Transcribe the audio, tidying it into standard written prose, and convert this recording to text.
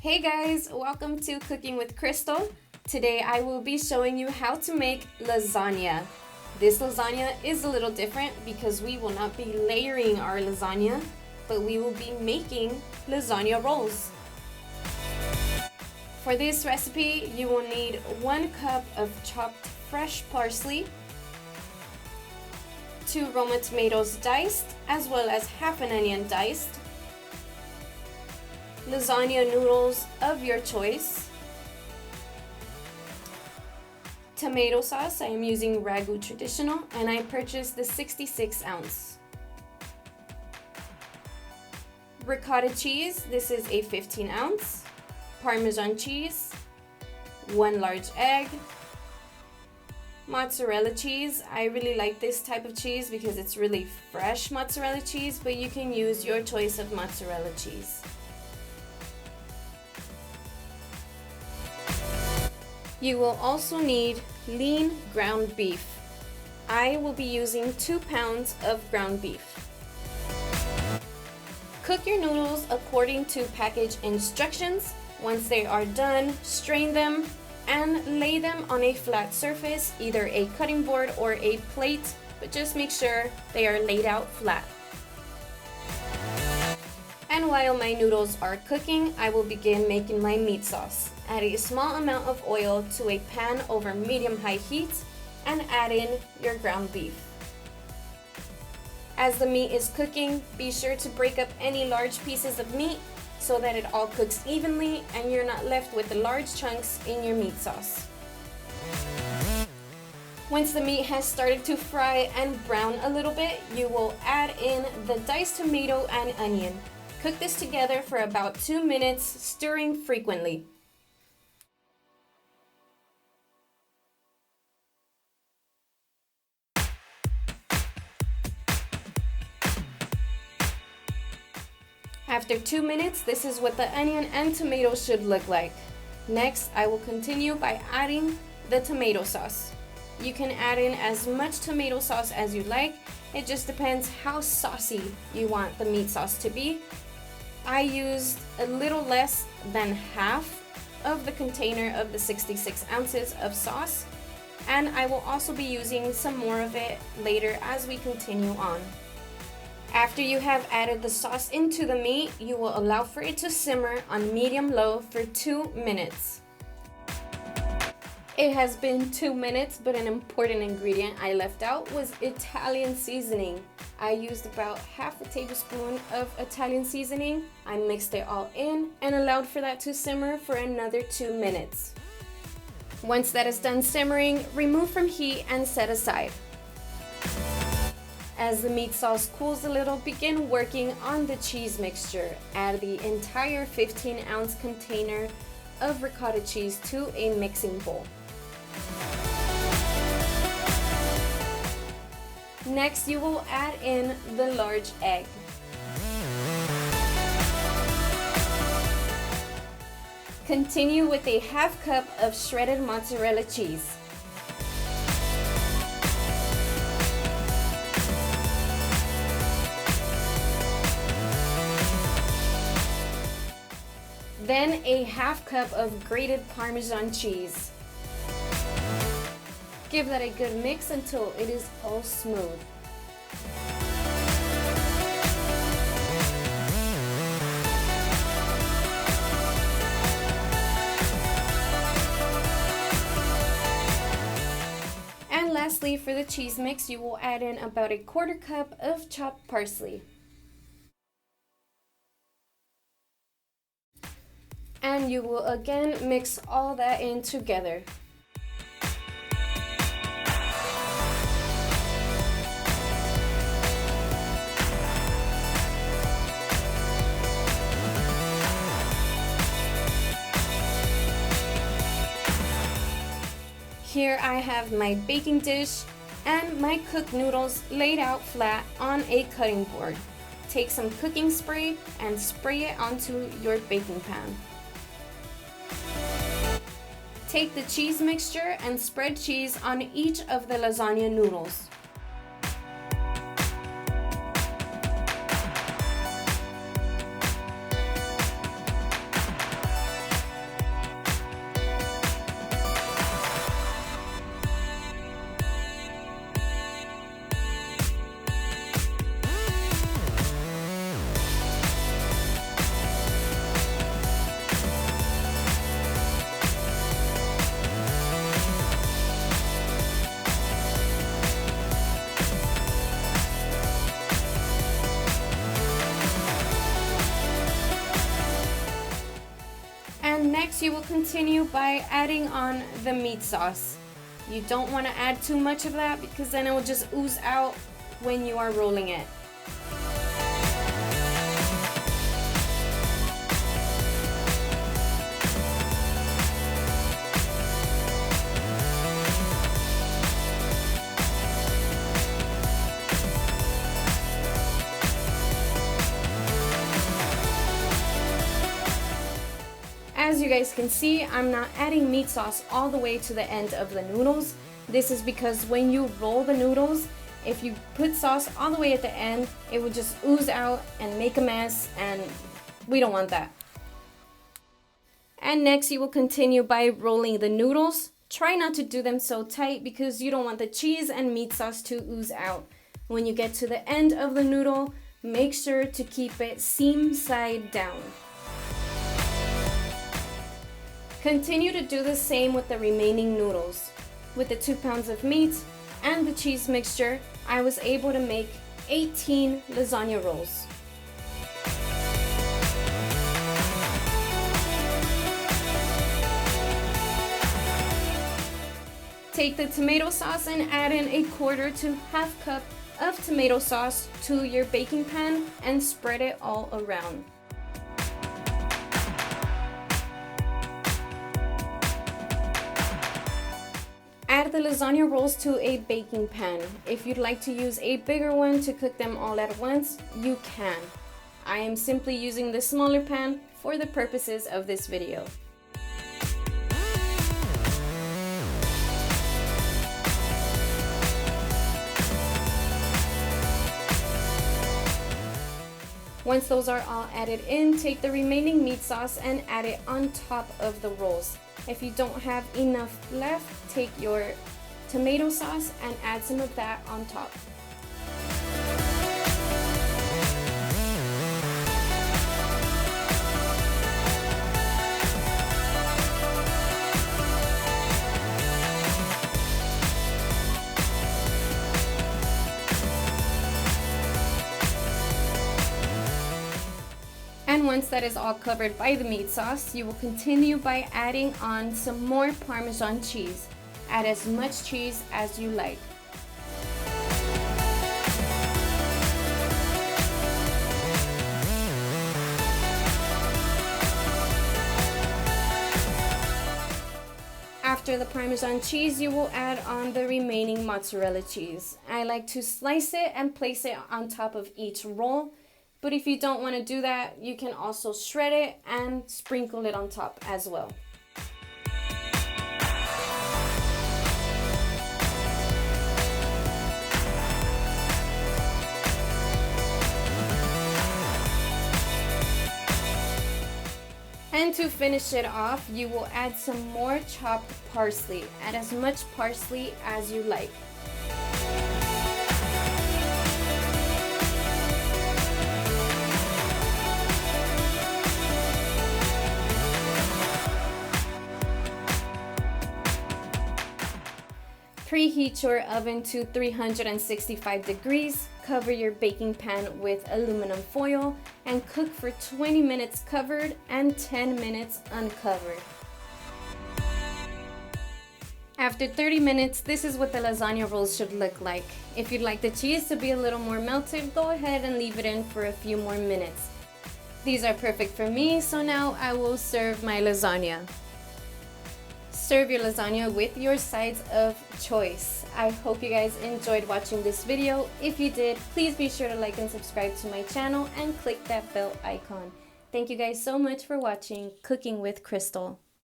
Hey guys, welcome to Cooking with Crystal. Today I will be showing you how to make lasagna. This lasagna is a little different because we will not be layering our lasagna, but we will be making lasagna rolls. For this recipe, you will need 1 cup of chopped fresh parsley, 2 Roma tomatoes diced, as well as half an onion diced, lasagna noodles of your choice, tomato sauce. I am using Ragu Traditional and I purchased the 66 ounce. Ricotta cheese, this is a 15 ounce. Parmesan cheese, 1 large egg. Mozzarella cheese, I really like this type of cheese because it's really fresh mozzarella cheese, but you can use your choice of mozzarella cheese. You will also need lean ground beef. I will be using 2 pounds of ground beef. Cook your noodles according to package instructions. Once they are done, strain them and lay them on a flat surface, either a cutting board or a plate, but just make sure they are laid out flat. And while my noodles are cooking, I will begin making my meat sauce. Add a small amount of oil to a pan over medium-high heat and add in your ground beef. As the meat is cooking, be sure to break up any large pieces of meat so that it all cooks evenly and you're not left with the large chunks in your meat sauce. Once the meat has started to fry and brown a little bit, you will add in the diced tomato and onion. Cook this together for about 2 minutes, stirring frequently. After 2 minutes, this is what the onion and tomato should look like. Next, I will continue by adding the tomato sauce. You can add in as much tomato sauce as you like. It just depends how saucy you want the meat sauce to be. I used a little less than half of the container of the 66 ounces of sauce, and I will also be using some more of it later as we continue on. After you have added the sauce into the meat, you will allow for it to simmer on medium-low for 2 minutes. It has been 2 minutes, but an important ingredient I left out was Italian seasoning. I used about half a tablespoon of Italian seasoning. I mixed it all in and allowed for that to simmer for another 2 minutes. Once that is done simmering, remove from heat and set aside. As the meat sauce cools a little, begin working on the cheese mixture. Add the entire 15-ounce container of ricotta cheese to a mixing bowl. Next, you will add in the large egg. Continue with a half cup of shredded mozzarella cheese. Then a half cup of grated Parmesan cheese. Give that a good mix until it is all smooth. And lastly, for the cheese mix, you will add in about a 1/4 cup of chopped parsley. And you will again mix all that in together. Here I have my baking dish and my cooked noodles laid out flat on a cutting board. Take some cooking spray and spray it onto your baking pan. Take the cheese mixture and spread cheese on each of the lasagna noodles. And next you will continue by adding on the meat sauce. You don't want to add too much of that because then it will just ooze out when you are rolling it. As you guys can see, I'm not adding meat sauce all the way to the end of the noodles. This is because when you roll the noodles, if you put sauce all the way at the end, it will just ooze out and make a mess, and we don't want that. And next you will continue by rolling the noodles. Try not to do them so tight because you don't want the cheese and meat sauce to ooze out. When you get to the end of the noodle, make sure to keep it seam side down. Continue to do the same with the remaining noodles. With the 2 pounds of meat and the cheese mixture, I was able to make 18 lasagna rolls. Take the tomato sauce and add in 1/4 to 1/2 cup of tomato sauce to your baking pan and spread it all around. Add the lasagna rolls to a baking pan. If you'd like to use a bigger one to cook them all at once, you can. I am simply using the smaller pan for the purposes of this video. Once those are all added in, take the remaining meat sauce and add it on top of the rolls. If you don't have enough left, take your tomato sauce and add some of that on top. And once that is all covered by the meat sauce, you will continue by adding on some more Parmesan cheese. Add as much cheese as you like. After the Parmesan cheese, you will add on the remaining mozzarella cheese. I like to slice it and place it on top of each roll. But if you don't want to do that, you can also shred it and sprinkle it on top as well. And to finish it off, you will add some more chopped parsley. Add as much parsley as you like. Preheat your oven to 365 degrees, cover your baking pan with aluminum foil, and cook for 20 minutes covered and 10 minutes uncovered. After 30 minutes, this is what the lasagna rolls should look like. If you'd like the cheese to be a little more melted, go ahead and leave it in for a few more minutes. These are perfect for me, so now I will serve my lasagna. Serve your lasagna with your sides of choice. I hope you guys enjoyed watching this video. If you did, please be sure to like and subscribe to my channel and click that bell icon. Thank you guys so much for watching Cooking with Crystal.